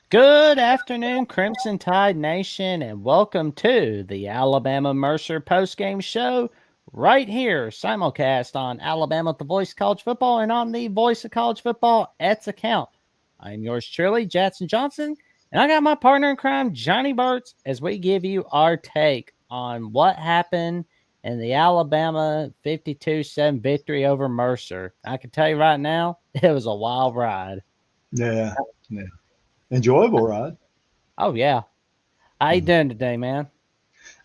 Good afternoon, Crimson Tide Nation, and welcome to the Alabama Mercer postgame show right here, simulcast on Alabama, the Voice of College Football, and on the Voice of College Football X account. I'm yours truly, Jackson Johnson, and I got my partner in crime, Johnny Burtz, as we give you our take on what happened in the Alabama 52-7 victory over Mercer. I can tell you right now, it was a wild ride. Yeah, yeah. Enjoyable ride. Oh, yeah. How you Mhm. doing today, man?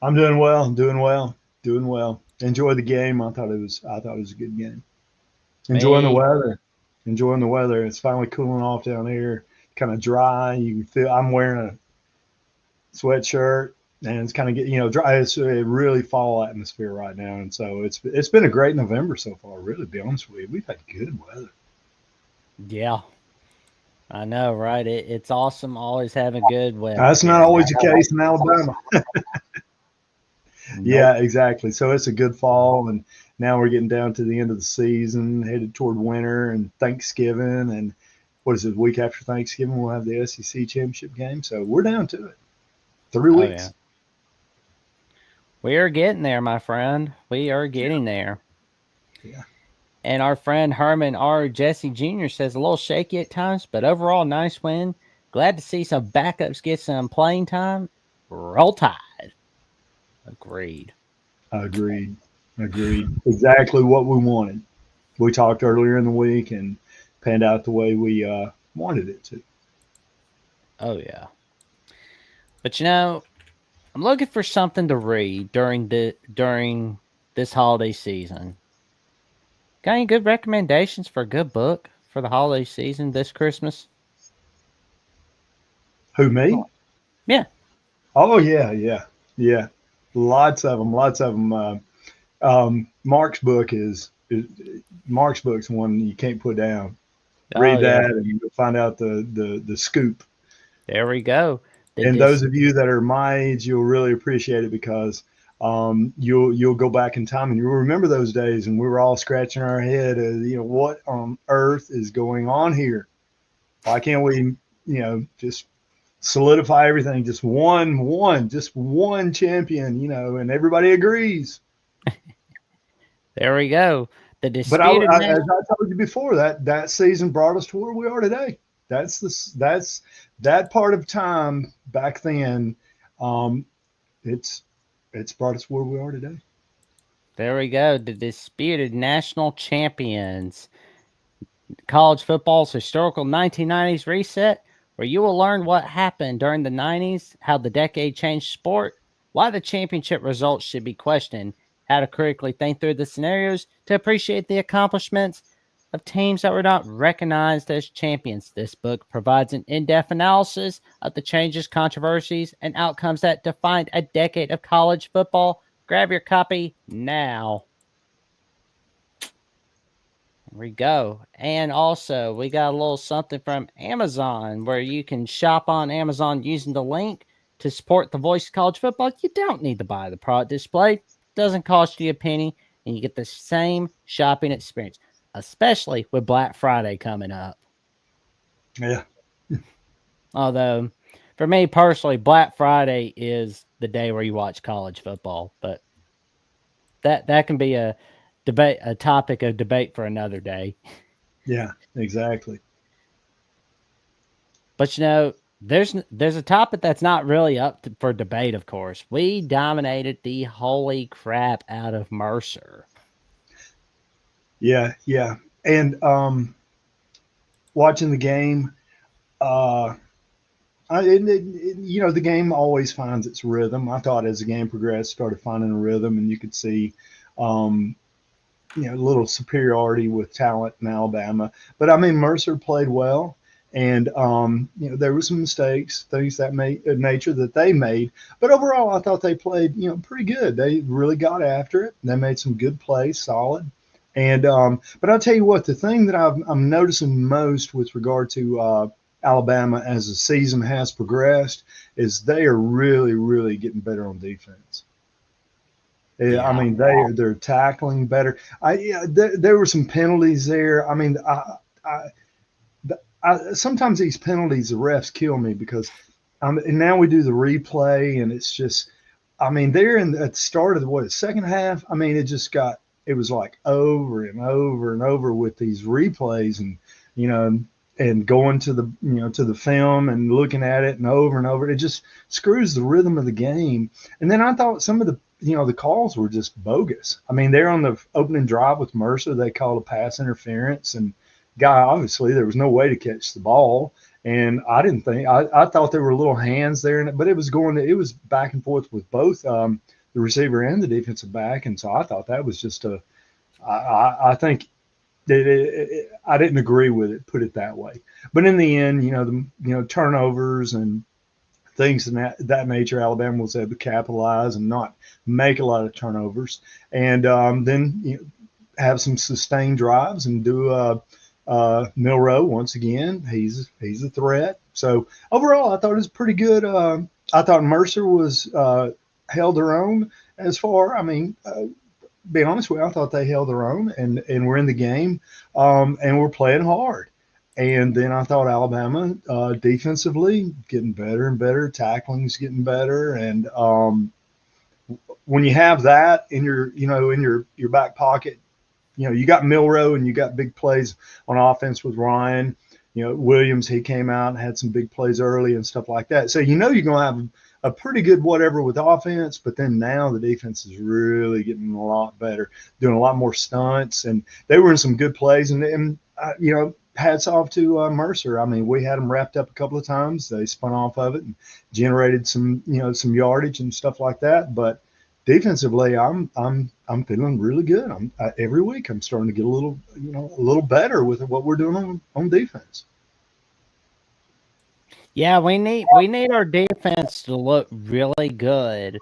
I'm doing well. Doing well. Doing well. Enjoy the game. I thought it was a good game. Enjoying the Me, weather. Enjoying the weather. It's finally cooling off down here. Kind of dry. You can feel. I'm wearing a sweatshirt, and it's kind of dry. It's a really fall atmosphere right now, and so it's been a great November so far. Really, to be honest with you, we've had good weather. yeah, I know, right? It's awesome always having good weather That's here not in always the Alabama. case in Alabama. Nope. Yeah, exactly. So it's a good fall, and now we're getting down to the end of the season, headed toward winter and Thanksgiving, and what is it? Week after Thanksgiving, we'll have the SEC championship game. So we're down to it. Three Oh, yeah. weeks. We are getting there, my friend. We are getting there. Yeah. And our friend Herman R. Jesse Jr. says a little shaky at times, but overall, nice win. Glad to see some backups get some playing time. Roll Tide. Agreed. Agreed. Agreed. Exactly what we wanted. We talked earlier in the week and panned out the way we wanted it to. Oh, yeah. But I'm looking for something to read during this holiday season. Got any good recommendations for a good book for the holiday season this Christmas? Who, me? Yeah. Oh, yeah, yeah, yeah. Lots of them. Lots of them. Mark's book is Mark's book's one you can't put down. Oh, Read yeah. that and you'll find out the scoop. There we go. The And dis. those of you that are my age, you'll really appreciate it because you'll go back in time and you'll remember those days and we were all scratching our head as what on earth is going on here? Why can't we just solidify everything? Just one champion, and everybody agrees. There we go. The But disputed as nation. I told you before, that season brought us to where we are today. That's that part of time back then. Um, it's it's brought us where we are today. There we go. The disputed national champions. College football's historical 1990s reset, where you will learn what happened during the 90s, how the decade changed sport, why the championship results should be questioned, how to critically think through the scenarios to appreciate the accomplishments of teams that were not recognized as champions. This book provides an in depth analysis of the changes, controversies, and outcomes that defined a decade of college football. Grab your copy now. There we go. And also, we got a little something from Amazon where you can shop on Amazon using the link to support the voice of college football. You don't need to buy the product display, doesn't cost you a penny, and you get the same shopping experience, especially with Black Friday coming up. Yeah, Although, for me personally, Black Friday is the day where you watch college football, but that can be a topic of debate for another day. yeah, exactly. But there's a topic that's not really for debate. Of course, we dominated the holy crap out of Mercer. Yeah, yeah. And watching the game, uh, the game always finds its rhythm. I thought as the game progressed, started finding a rhythm, and you could see, um, a little superiority with talent in Alabama. But I mean, Mercer played well, and there were some mistakes, things that made nature that they made. But overall, I thought they played pretty good. They really got after it. They made some good plays, solid. And but I'll tell you what, the thing that I'm noticing most with regard to Alabama as the season has progressed is they are really, really getting better on defense. Yeah, I Yeah, mean they're tackling better. There were some penalties there. I mean, sometimes these penalties, the refs kill me because and now we do the replay, and it's just, I mean, they're at the start of the second half. I mean, it was like over and over and over with these replays, and you know, and going to the to the film and looking at it and over. It just screws the rhythm of the game. And then I thought some of the the calls were just bogus. I mean, they're on the opening drive with Mercer. They called a pass interference, and guy, obviously there was no way to catch the ball. And I didn't think I thought there were little hands there in it, but it was back and forth with both the receiver and the defensive back. And so I thought that was just I think that I didn't agree with it, put it that way. But in the end, turnovers and things in that nature, Alabama was able to capitalize and not make a lot of turnovers, and then have some sustained drives and do Milroe once again. He's a threat. So overall, I thought it was pretty good. I thought Mercer was held their own as far. I mean, be honest with you, I thought they held their own and were in the game, and were playing hard. And then I thought Alabama defensively getting better and better, tackling's getting better, and when you have that in your back pocket, you got Milroe and you got big plays on offense with Ryan. Williams, he came out and had some big plays early and stuff like that. So you're going to have a pretty good whatever with offense, but then now the defense is really getting a lot better, doing a lot more stunts, and they were in some good plays. And hats off to Mercer. I mean, we had them wrapped up a couple of times. They spun off of it and generated some yardage and stuff like that. But defensively, I'm feeling really good. Every week I'm starting to get a little better with what we're doing on defense. Yeah, we need our defense to look really good,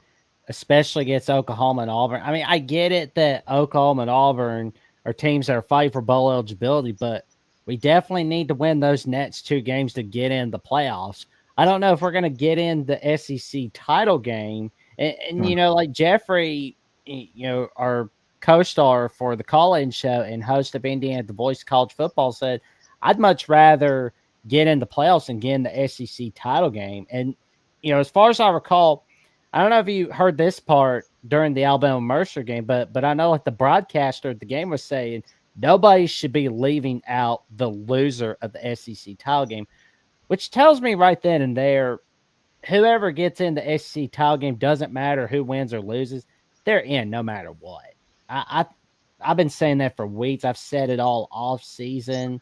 especially against Oklahoma and Auburn. I mean, I get it that Oklahoma and Auburn are teams that are fighting for bowl eligibility, but we definitely need to win those next two games to get in the playoffs. I don't know if we're going to get in the SEC title game. And like Jeffrey, our co-star for the call-in show and host of Indiana The Voice of College Football, said, I'd much rather get in the playoffs and get in the SEC title game. And, as far as I recall, I don't know if you heard this part during the Alabama Mercer game, but I know like the broadcaster at the game was saying nobody should be leaving out the loser of the SEC title game, which tells me right then and there, whoever gets in the SEC title game, doesn't matter who wins or loses, they're in no matter what. I've been saying that for weeks. I've said it all off season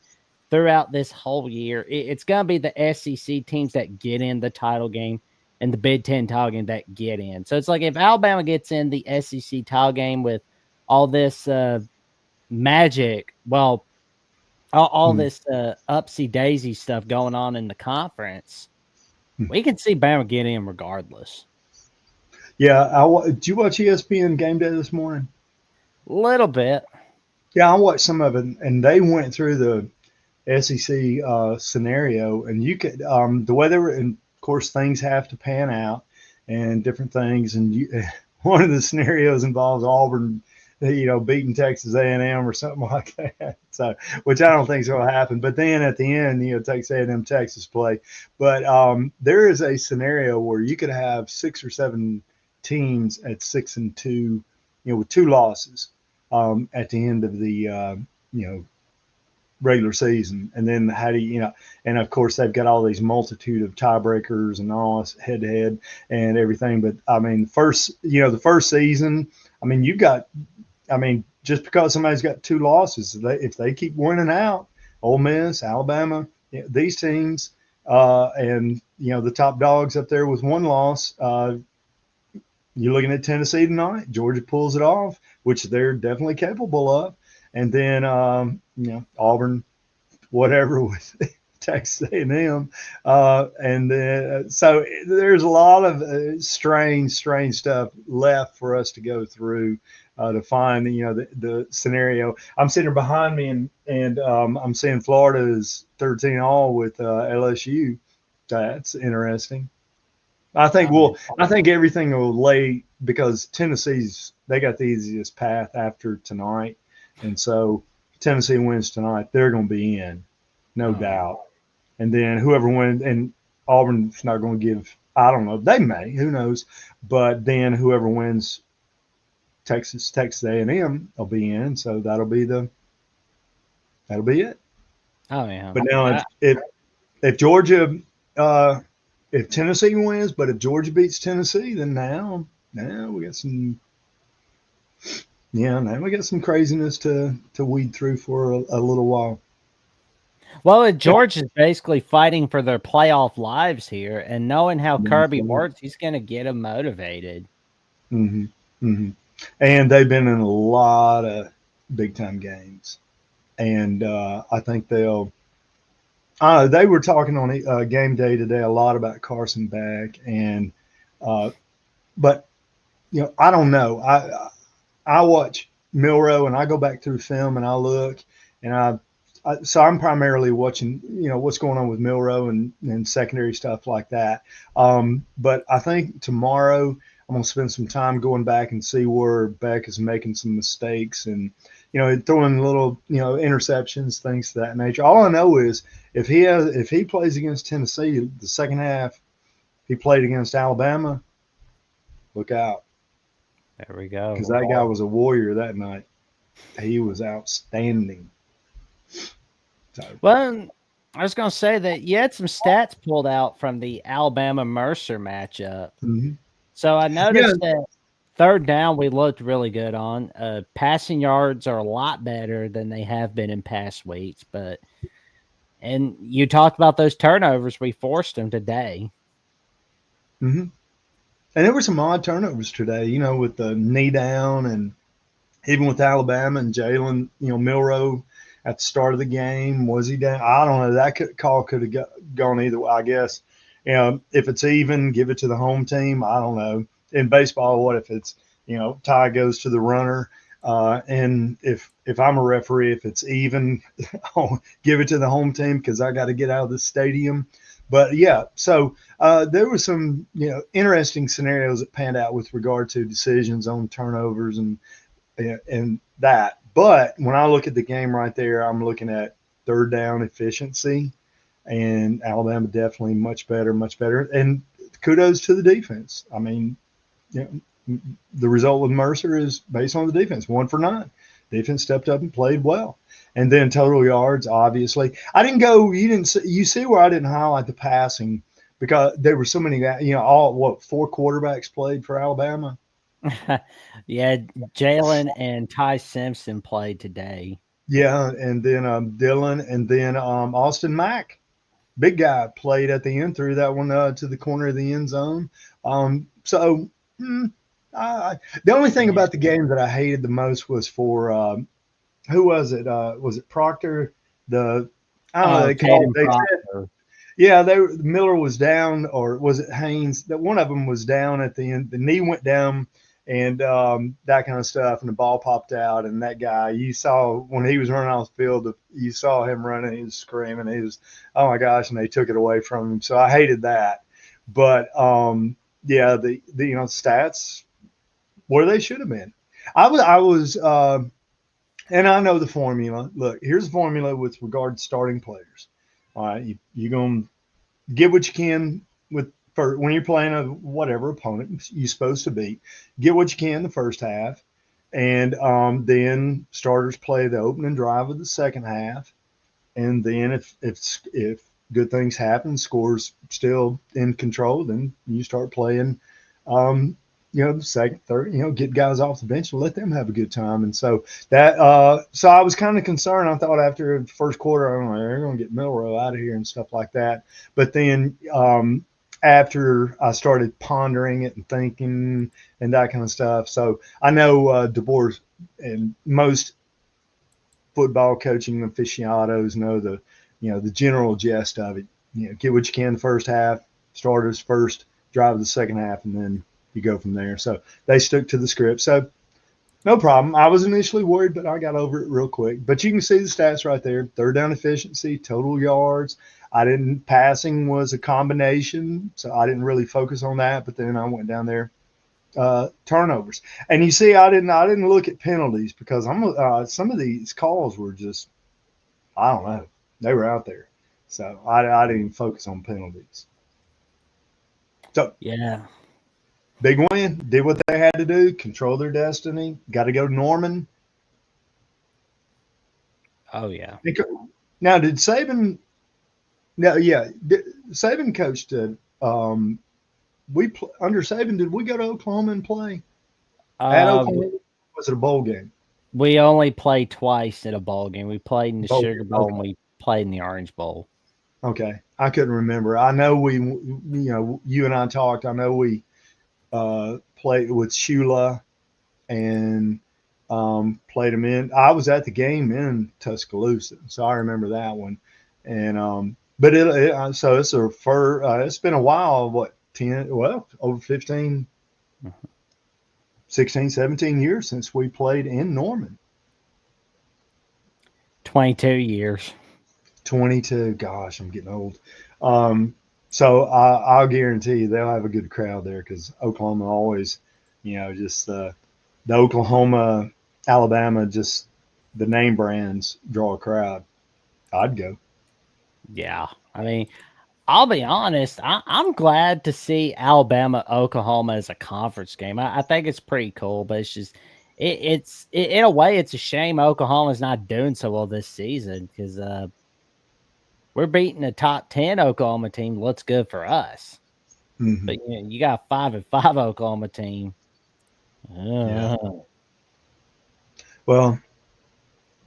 throughout this whole year. It's going to be the SEC teams that get in the title game and the Big Ten title game that get in. So it's like if Alabama gets in the SEC title game with all this magic, well, all this upsy daisy stuff going on in the conference, we can see Bama get in regardless. Yeah, did you watch ESPN Game Day this morning? A little bit. Yeah, I watched some of it, and they went through the SEC scenario, and you could the way they were, and of course things have to pan out and different things, and one of the scenarios involves Auburn, beating Texas A&M or something like that. So, which I don't think is going to happen. But then at the end, Texas A&M Texas play. But there is a scenario where you could have 6 or 7 teams at 6-2, with 2 losses at the end of the regular season. And then how do and of course they've got all these multitude of tiebreakers and all this head to head and everything. But I mean, the first season, I mean, just because somebody's got 2 losses, if they keep winning out, Ole Miss, Alabama, these teams, and the top dogs up there with 1 loss, you're looking at Tennessee tonight. Georgia pulls it off, which they're definitely capable of. And then, Auburn, whatever, with Texas A&M. And then, so there's a lot of strange stuff left for us to go through to find, the scenario. I'm sitting behind me, and I'm seeing Florida is 13-all with LSU. That's interesting. I think everything will lay, because they got the easiest path after tonight. And so Tennessee wins tonight, they're going to be in, no doubt. and then whoever wins, and Auburn's not going to give. I don't know. They may. Who knows? But then whoever wins Texas A&M will be in. So that'll be it. Oh yeah. But now I, if Georgia uh, if Tennessee wins, but if Georgia beats Tennessee, then now we got some now we got some craziness to weed through for a little while. well, George is basically fighting for their playoff lives here, and knowing how Kirby Mm-hmm. works, he's going to get them motivated. Mm-hmm. And they've been in a lot of big time games, and I think they'll. They were talking on game day today a lot about Carson Beck, and uh, but I don't know. I watch Milrow and I go back through film and I look and so I'm primarily watching what's going on with Milrow and secondary stuff like that. But I think tomorrow I'm going to spend some time going back and see where Beck is making some mistakes and throwing little interceptions, things to that nature. All I know is if he plays against Tennessee the second half, he played against Alabama. Look out, There we because go. that guy was a warrior that night. He was outstanding. So, Well, I was going to say that you had some stats pulled out from the Alabama Mercer matchup. mhm. So I Yeah. noticed that third down we looked really good on. Passing yards are a lot better than they have been in past weeks, and you talked about those turnovers we forced them today. hmm And there were some odd turnovers today, with the knee down and even with Alabama and Jalen, Milrow at the start of the game. Was he down? I don't know. Call could have gone either way, I guess. If it's even, give it to the home team. I don't know. In baseball, what if it's, tie goes to the runner? And if I'm a referee, if it's even, I'll give it to the home team because I got to get out of the stadium. But yeah, so there were some interesting scenarios that panned out with regard to decisions on turnovers and that. But when I look at the game right there, I'm looking at third down efficiency, and Alabama definitely much better, much better. And kudos to the defense. I mean, the result with Mercer is based on the defense, 1 for 9. Defense stepped up and played well. And then total yards, obviously. I didn't go. You didn't. You see where I didn't highlight the passing because there were so many. All what 4 quarterbacks played for Alabama. Yeah, Jalen and Ty Simpson played today. Yeah, and then Dylan, and then Austin Mack, big guy, played at the end, threw that one to the corner of the end zone. So hmm, the only thing Yeah. about the game that I hated the most was for who was it? Was it Proctor? The I don't know. Oh, They called. Caden They said Proctor. yeah, Miller was down, or was it Haynes? That one of them was down at the end. The knee went down, and that kind of stuff, and the ball popped out. And that guy, you saw when he was running off the field, you saw him running. He was screaming. He was, oh my gosh! And they took it away from him. So I hated that. But yeah, the stats where they should have been. I was, and I know the formula. Look, here's the formula with regard to starting players. All right, you gonna get what you can with for when you're playing a whatever opponent you're supposed to beat. Get what you can the first half, and then starters play the opening drive of the second half, and then if good things happen, scores still in control, then you start playing. Um, second, third, get guys off the bench and let them have a good time. And so so I was kind of concerned. I thought after the first quarter, I don't know, they're going to get Milrow out of here and stuff like that. But then after I started pondering it and thinking and that kind of stuff, so I know DeBoer and most football coaching aficionados know the general gist of it. Get what you can the first half, starters first, drive the second half, and then you go from there. So they stuck to the script. So no problem. I was initially worried, but I got over it real quick. But you can see the stats right there: third down efficiency, total yards. I didn't passing was a combination, so I didn't really focus on that. But then I went down there turnovers. And you see, I didn't look at penalties because some of these calls were just I don't know, they were out there. So I didn't focus on penalties. So Yeah. big win. Did what they had to do. Control their destiny. Got to go to Norman. Oh yeah. Now, did Saban? No, yeah. Saban coached it. Under Saban, did we go to Oklahoma and play at Uh, Oklahoma? Was it a bowl game? we only played twice at a bowl game. We played in the Bowl Sugar game. Bowl and Okay. we played in the Orange Bowl. Okay. I couldn't remember. I know you and I talked. I know we played with Shula and played them in. I was at the game in Tuscaloosa, so I remember that one. And but so it's been a while. What 10? Well, over 15, Mhm. 16, 17 years since we played in Norman. 22 years. 22. Gosh, I'm getting old. Um, so I'll guarantee you they'll have a good crowd there because Oklahoma always, just the Oklahoma, Alabama, just the name brands draw a crowd. I'd go. Yeah. I mean, I'll be honest. I'm glad to see Alabama Oklahoma as a conference game. I think it's pretty cool, but it's just in a way it's a shame Oklahoma's not doing so well this season because we're beating a top 10 Oklahoma team. Looks good for us, Hmm. but you got a 5-5 Oklahoma team. Yeah. Uh, Well,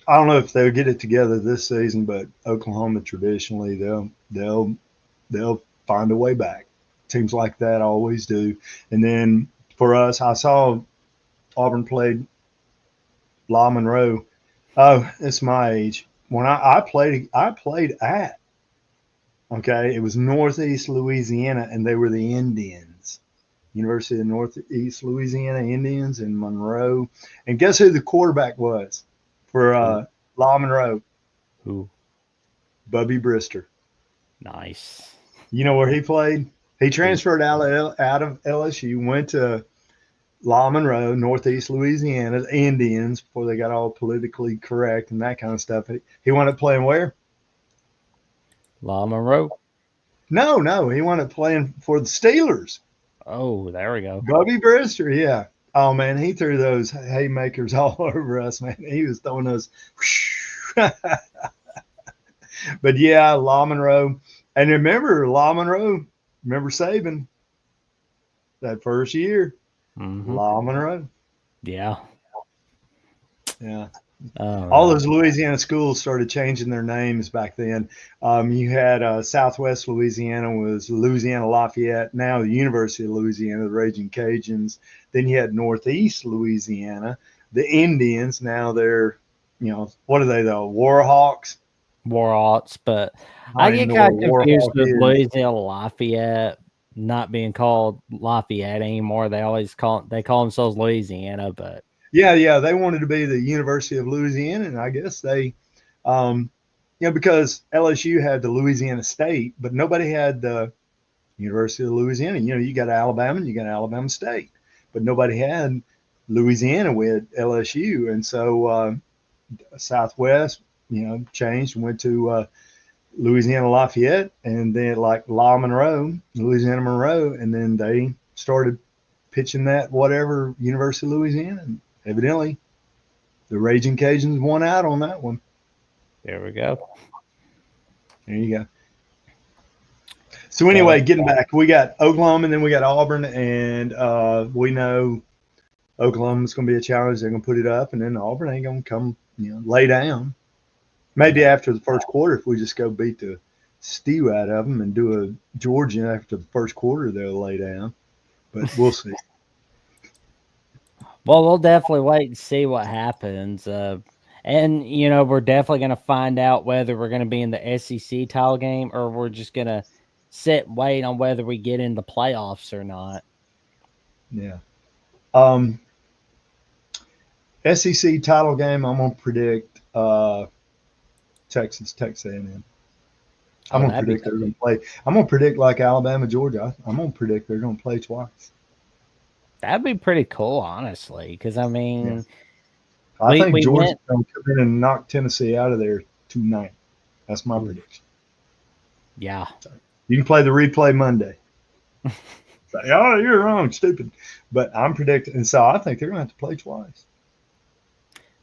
I don't know if they'll get it together this season, but Oklahoma traditionally they'll find a way back. Teams like that always do. And then for us, I saw Auburn played La Monroe. Oh, it's my age. When I played at, okay, it was Northeast Louisiana, and they were the Indians. University of Northeast Louisiana Indians in Monroe. And guess who the quarterback was for who, La Monroe? who? Bubby Brister. Nice. You know where he played? He Who? transferred out of LSU, went to La Monroe, Northeast Louisiana, the Indians, before they got all politically correct and that kind of stuff. He wound up playing where? La Monroe. No, he wound up playing for the Steelers. Oh, there we go. Bubby Brister, yeah. Oh man, he threw those haymakers all over us, man. He was throwing those. But yeah, La Monroe, and remember La Monroe. Remember Saban that first year, Hmm. La Monroe. Yeah. Yeah. Oh All man. those Louisiana schools started changing their names back then. You had Southwest Louisiana was Louisiana Lafayette, now the University of Louisiana, the Raging Cajuns. Then you had Northeast Louisiana, the Indians. Now they're, what are they though? Warhawks. Warhawks, but I I don't even get know what kind a of confused Warhawk with is. Louisiana Lafayette not being called Lafayette anymore. They call themselves Louisiana, but Yeah. They wanted to be the University of Louisiana, and I guess they, um, because LSU had the Louisiana State, but nobody had the University of Louisiana. You got Alabama and you got Alabama State, but nobody had Louisiana with LSU, and so Southwest, changed and went to Louisiana Lafayette, and then like La Monroe, Louisiana Monroe, and then they started pitching that whatever University of Louisiana. And evidently, the Raging Cajuns won out on that one. there we go. There you go. So So anyway, getting back, we got Oklahoma, and then we got Auburn, and we know Oklahoma's going to be a challenge. They're going to put it up, and then Auburn ain't going to come, lay down. Maybe no, after the first quarter, if we just go beat the stew out of them and do a Georgian after the first quarter, they'll lay down. But we'll see. well, we'll definitely wait and see what happens. And we're definitely going to find out whether we're going to be in the SEC title game or we're just going to sit and wait on whether we get in the playoffs or not. Yeah. Um, SEC title game, I'm going to predict Texas A&M. I'm Oh, going to that'd be predict they're going to play. I'm going to predict like Alabama, Georgia. I'm going to predict they're going to play twice. pretty cool, honestly. Because I Yeah. mean, I we think we Georgia's went. going to come in and knock Tennessee out of there tonight. That's my Ooh, prediction. Yeah. You can play the replay Monday. Say, oh, you're wrong, stupid. But I'm predicting, and so I think they're going to have to play twice.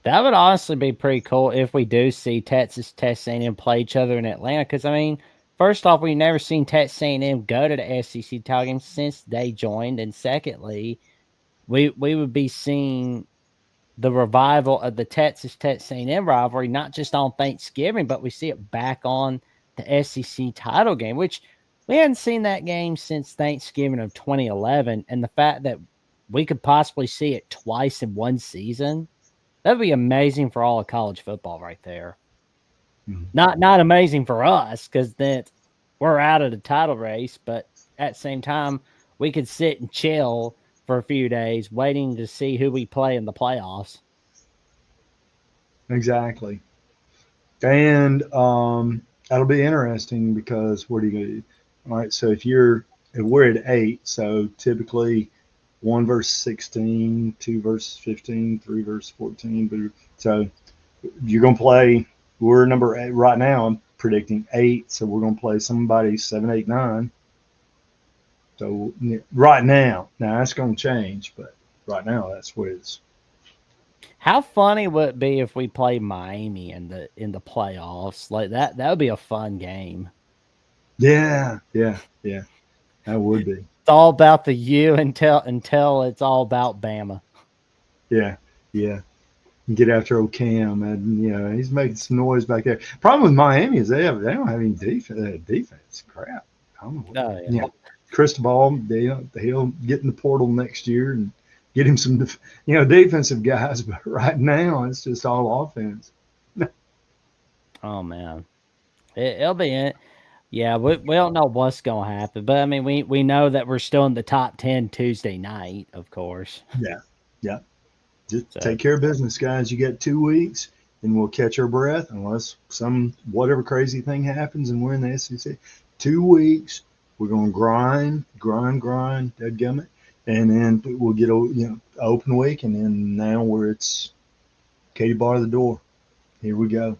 That would honestly be pretty cool if we do see Texas A&M play each other in Atlanta. Because I mean, first off, we've never seen Texas A&M go to the SEC title game since they joined, and secondly, we would be seeing the revival of the Texas A&M rivalry, not just on Thanksgiving, but we see it back on the SEC title game, which we hadn't seen that game since Thanksgiving of 2011, and the fact that we could possibly see it twice in one season. That'd be amazing for all of college football right there. Mm-hmm. Not amazing for us because then we're out of the title race, but at the same time, we could sit and chill for a few days waiting to see who we play in the playoffs. Exactly. And that'll be interesting because what are you going to do? All right. So if we're at 8, so typically 1 versus 16, 2 versus 15, 3 versus 14. So you're going to play, we're number 8 right now. I'm predicting 8. So we're going to play somebody 7, 8, 9. So right now that's going to change, but right now that's what it's. How funny would it be if we played Miami in the playoffs? Like that would be a fun game. Yeah, yeah, yeah. That would be. It's all about the U until it's all about Bama. Yeah, yeah. Get after old Cam, and he's making some noise back there. Problem with Miami is they don't have any defense. Crap. I don't know. Oh yeah. Yeah, Cristobal, he'll get in the portal next year and get him some defensive guys. But right now it's just all offense. Oh man, it'll be it. Yeah, we don't know what's gonna happen, but I mean we know that we're still in the top 10 Tuesday night, of course. Yeah, yeah. Just So take care of business, guys. You get 2 weeks, and we'll catch our breath unless some whatever crazy thing happens and we're in the SEC. 2 weeks, we're gonna grind, dadgummit, and then we'll get a open week, and then now where it's Katie bar the door. Here we go.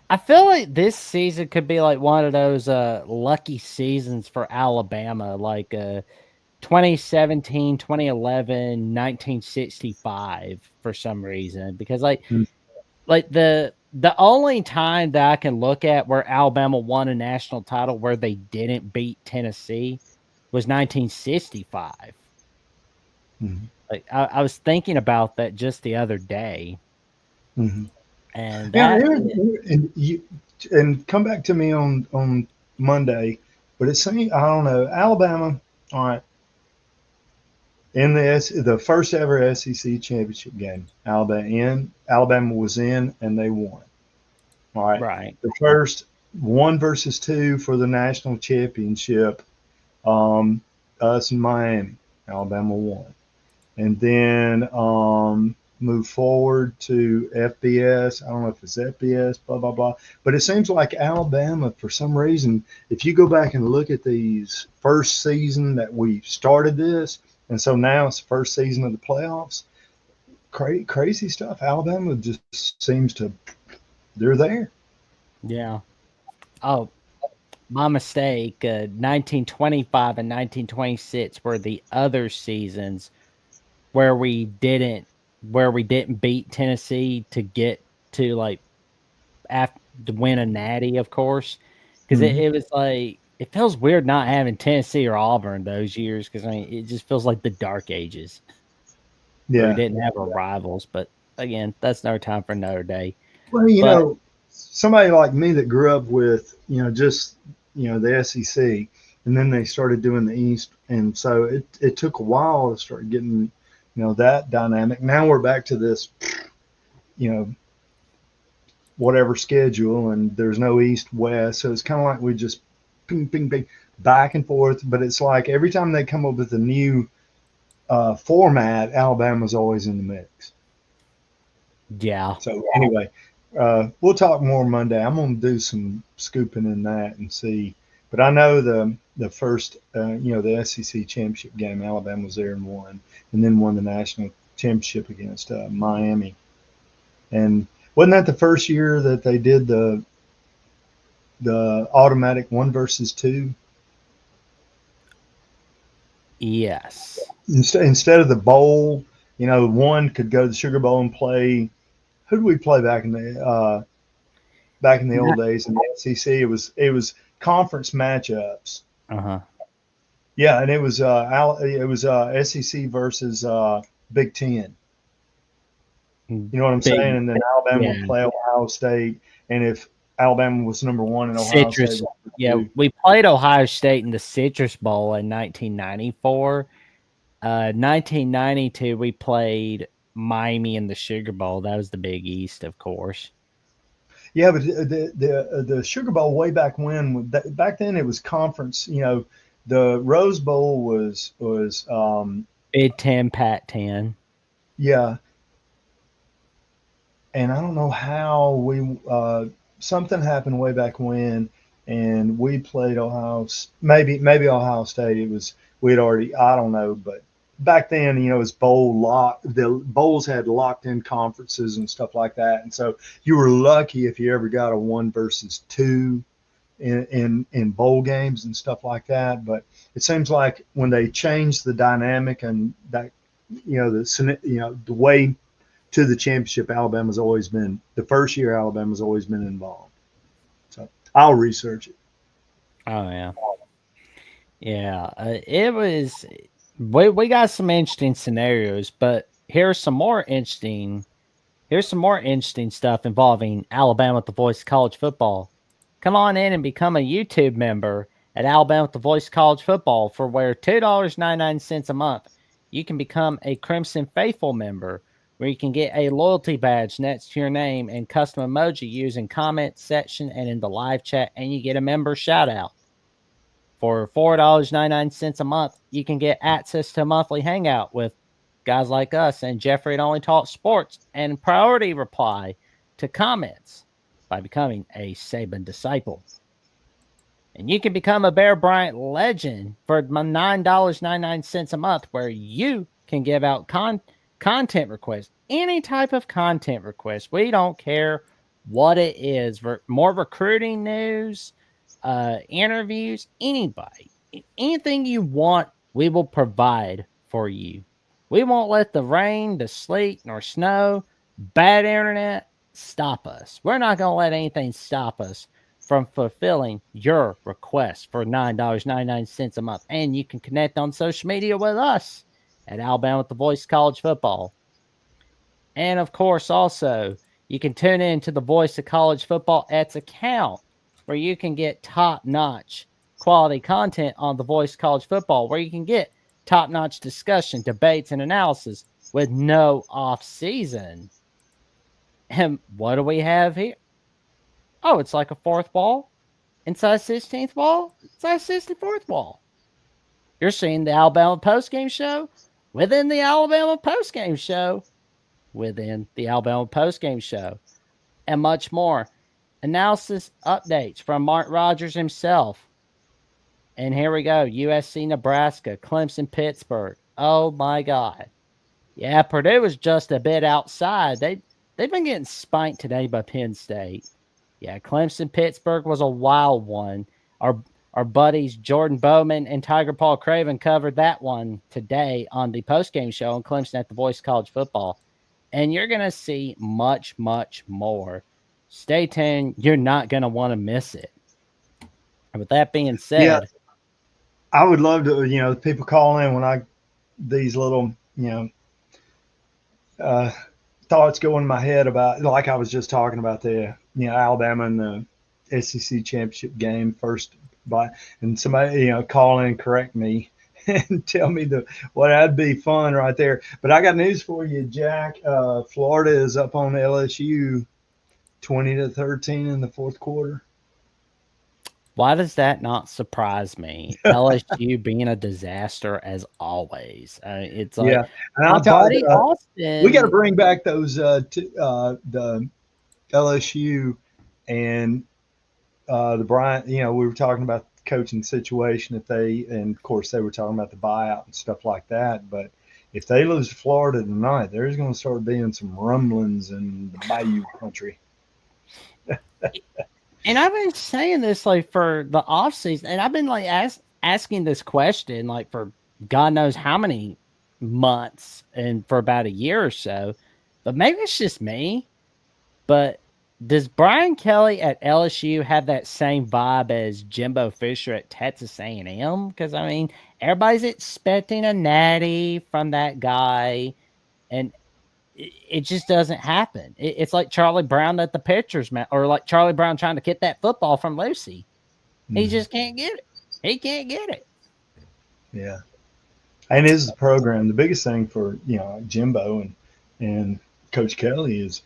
I feel like this season could be like one of those lucky seasons for Alabama, like 2017, 2011, 1965 for some reason. Because Mm. like the only time that I can look at where Alabama won a national title where they didn't beat Tennessee was 1965. Mm-hmm. Like I was thinking about that just the other day, Mm-hmm. and Yeah, that and come back to me on Monday, but it seems I don't know Alabama. All right, in the first ever SEC championship game, Alabama was in and they won. All right, right. the first 1 versus 2 for the national championship, um, us in Miami, Alabama won, and then move forward to FBS. I don't know if it's FBS, blah blah blah, but it seems like Alabama, for some reason, if you go back and look at these first season that we started this, and so now it's the first season of the playoffs. Crazy stuff. Alabama just seems to they're there. Yeah. Oh, my mistake. 1925 and 1926 were the other seasons where we didn't beat Tennessee to get to like after to win a natty, of course, because it, Mm-hmm. it was like it feels weird not having Tennessee or Auburn those years because I mean it just feels like the dark ages where we Yeah. didn't have our rivals. But again, that's no time for another day. Well, But somebody like me that grew up with, just, the SEC, and then they started doing the East. And so it took a while to start getting, that dynamic. Now we're back to this, you know, whatever schedule, and there's no East West. So it's kind of like we just ping, ping, ping, back and forth. But it's like every time they come up with a new format, Alabama's always in the mix. yeah, So anyway, we'll talk more Monday. I'm going to do some scooping in that and see. But I know the first, the SEC championship game, Alabama was there and won, and then won the national championship against Miami. And wasn't that the first year that they did the automatic 1 versus 2. Yes. Instead of the bowl, one could go to the Sugar Bowl and play. Who did we play back in the old days in the SEC? It was conference matchups. Uh-huh. Yeah, and it was SEC versus Big Ten. You know what I'm saying? Big, And then Alabama yeah. would play Ohio State, and if Alabama was number one and Ohio State Citrus. was number Yeah, two, we played Ohio State in the Citrus Bowl in 1994. 1992, we played Miami in the Sugar Bowl. That was the Big East, of course. yeah, but the Sugar Bowl way back when, back then it was conference. The Rose Bowl was Big Ten, Pac 10. yeah, and I don't know how something happened way back when, and we played maybe Ohio State. We had already, I don't know, but back then, it was bowl lock. The bowls had locked in conferences and stuff like that, and so you were lucky if you ever got a 1 versus 2 in bowl games and stuff like that. But it seems like when they changed the dynamic and that, the way to the championship, Alabama's always been the first year. Alabama's always been involved. So I'll research it. Oh, yeah. Yeah. It was, we got some interesting scenarios, but here's some more interesting stuff involving Alabama with the Voice of College Football. Come on in and become a YouTube member at Alabama with the Voice of College Football for where $2.99 a month. You can become a Crimson Faithful member where you can get a loyalty badge next to your name and custom emoji used in comment section and in the live chat, and you get a member shout out. For $4.99 a month, you can get access to a monthly hangout with guys like us and Jeffrey at Only Talk Sports and priority reply to comments by becoming a Saban disciple. And you can become a Bear Bryant legend for $9.99 a month, where you can give out content requests, any type of content request. We don't care what it is. More recruiting news, interviews, anybody, anything you want, we will provide for you. We won't let the rain, the sleet, nor snow, bad internet stop us. We're not going to let anything stop us from fulfilling your request for $9.99 a month. And you can connect on social media with us at Alabama with the Voice College Football. And of course, also, you can tune in to the Voice of College Football Ets account, where you can get top-notch quality content on the Voice of College Football, where you can get top-notch discussion, debates, and analysis with no off-season. And what do we have here? Oh, it's like a fourth wall inside 16th wall, inside 64th wall. You're seeing the Alabama postgame show within the Alabama postgame show within the Alabama postgame show, and much more. Analysis updates from Mark Rogers himself. And here we go. USC, Nebraska, Clemson, Pittsburgh. Oh my God. Yeah, Purdue was just a bit outside. They've been getting spanked today by Penn State. Yeah, Clemson, Pittsburgh was a wild one. Our buddies Jordan Bowman and Tiger Paul Craven covered that one today on the postgame show on Clemson at the Voice College Football. And you're going to see much, much more. Stay tuned. You're not going to want to miss it. And with that being Yeah, said, I would love to. People call in when these little uh, thoughts go in my head about, like I was just talking about the Alabama and the SEC championship game first by, and somebody call in and correct me and tell me what that'd be fun right there. But I got news for you, Jack. Florida is up on LSU 20-13 in the fourth quarter. why does that not surprise me? LSU being a disaster as always. It's like Yeah, and my I'll tell buddy you, we got to Austin. bring back those the LSU and the Bryant. We were talking about the coaching situation and of course they were talking about the buyout and stuff like that. But if they lose to Florida tonight, there's going to start being some rumblings in the Bayou country. And I've been saying this like for the off season, and I've been like asking this question like for God knows how many months and for about a year or so. But maybe it's just me. But does Brian Kelly at LSU have that same vibe as Jimbo Fisher at Texas A&M? Because I mean, everybody's expecting a natty from that guy, and it just doesn't happen. It's like Charlie Brown at the pitcher's mound, or like Charlie Brown trying to get that football from Lucy. He just can't get it. He can't get it. Yeah. And his program, the biggest thing for, Jimbo and Coach Kelly is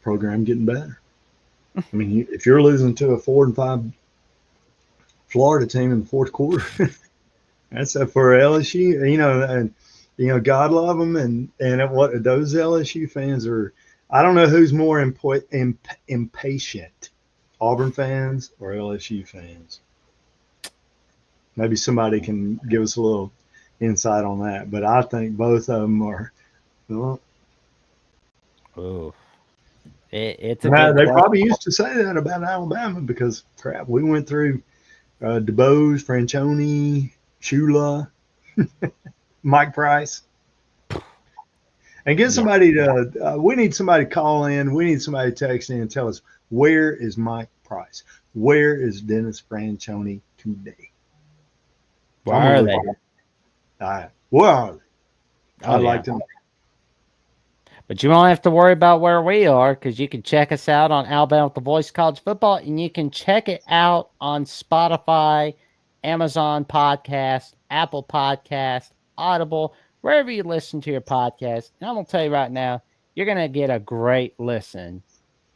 program getting better. I mean, if you're losing to a 4-5 Florida team in the fourth quarter, that's up for LSU. God love them, and what those LSU fans are. I don't know who's more impatient, Auburn fans or LSU fans. Maybe somebody can give us a little insight on that, but I think both of them are. Well, oh, it's a they good probably used to say that about Alabama because crap, we went through DeBose, Franchione, Shula, Mike Price. And get somebody to, we need somebody to call in. We need somebody to text in and tell us, where is Mike Price? Where is Dennis Franchione today? Where are they? Where are they? Oh, I'd like to know. But you won't have to worry about where we are because you can check us out on Alabama with the Voice College Football, and you can check it out on Spotify, Amazon Podcast, Apple Podcast, Audible, wherever you listen to your podcast. And I'm going to tell you right now, you're going to get a great listen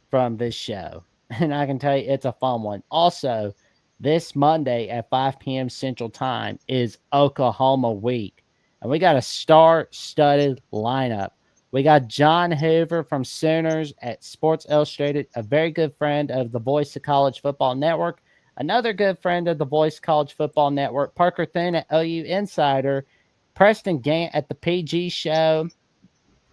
from this show. And I can tell you it's a fun one. Also, this Monday at 5 p.m. Central Time is Oklahoma Week. And we got a star-studded lineup. We got John Hoover from Sooners at Sports Illustrated, a very good friend of the Voice of College Football Network, another good friend of the Voice College Football Network, Parker Thune at OU Insider, Preston Gant at the PG Show,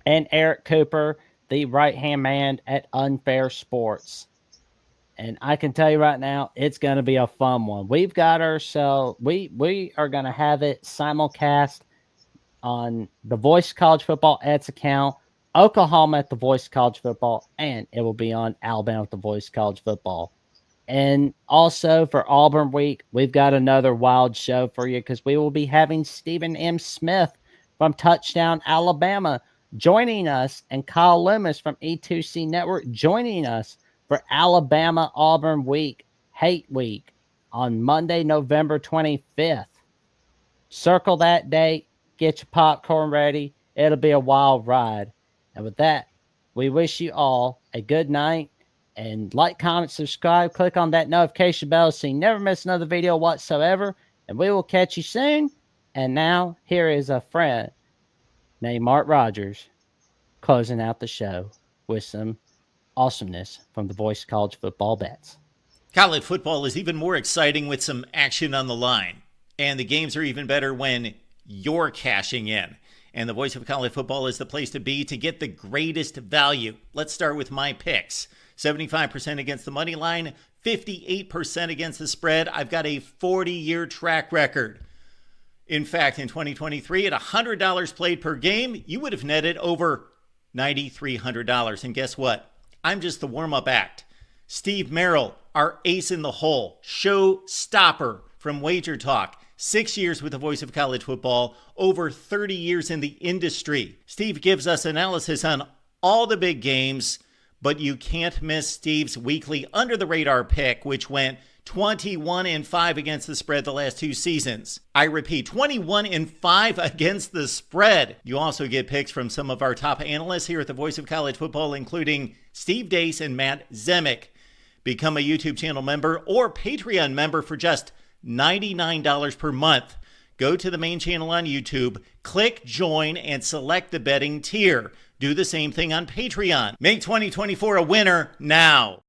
and Eric Cooper, the right-hand man at Unfair Sports. And I can tell you right now, it's going to be a fun one. We've got ourselves, we are going to have it simulcast on the Voice College Football Eds account, Oklahoma at the Voice College Football, and it will be on Alabama at the Voice College Football. And also for Auburn Week, we've got another wild show for you because we will be having Stephen M. Smith from Touchdown Alabama joining us, and Kyle Loomis from E2C Network joining us for Alabama Auburn Week, Hate Week, on Monday, November 25th. Circle that date. Get your popcorn ready. It'll be a wild ride. And with that, we wish you all a good night. And like, comment, subscribe. Click on that notification bell so you never miss another video whatsoever. And we will catch you soon. And now, here is a friend named Mark Rogers closing out the show with some awesomeness from the Voice College Football Bets. College football is even more exciting with some action on the line. And the games are even better when you're cashing in. And the Voice of College Football is the place to be to get the greatest value. Let's start with my picks. 75% against the money line, 58% against the spread. I've got a 40-year track record. In fact, in 2023, at $100 played per game, you would have netted over $9,300. And guess what? I'm just the warm-up act. Steve Merrill, our ace in the hole, show stopper from Wager Talk. 6 years with the Voice of College Football, over 30 years in the industry. Steve gives us analysis on all the big games, but you can't miss Steve's weekly under-the-radar pick, which went 21-5 against the spread the last 2 seasons. I repeat, 21-5 against the spread. You also get picks from some of our top analysts here at the Voice of College Football, including Steve Dace and Matt Zemek. Become a YouTube channel member or Patreon member for just $99 per month. Go to the main channel on YouTube, click join, and select the betting tier. Do the same thing on Patreon. Make 2024 a winner now.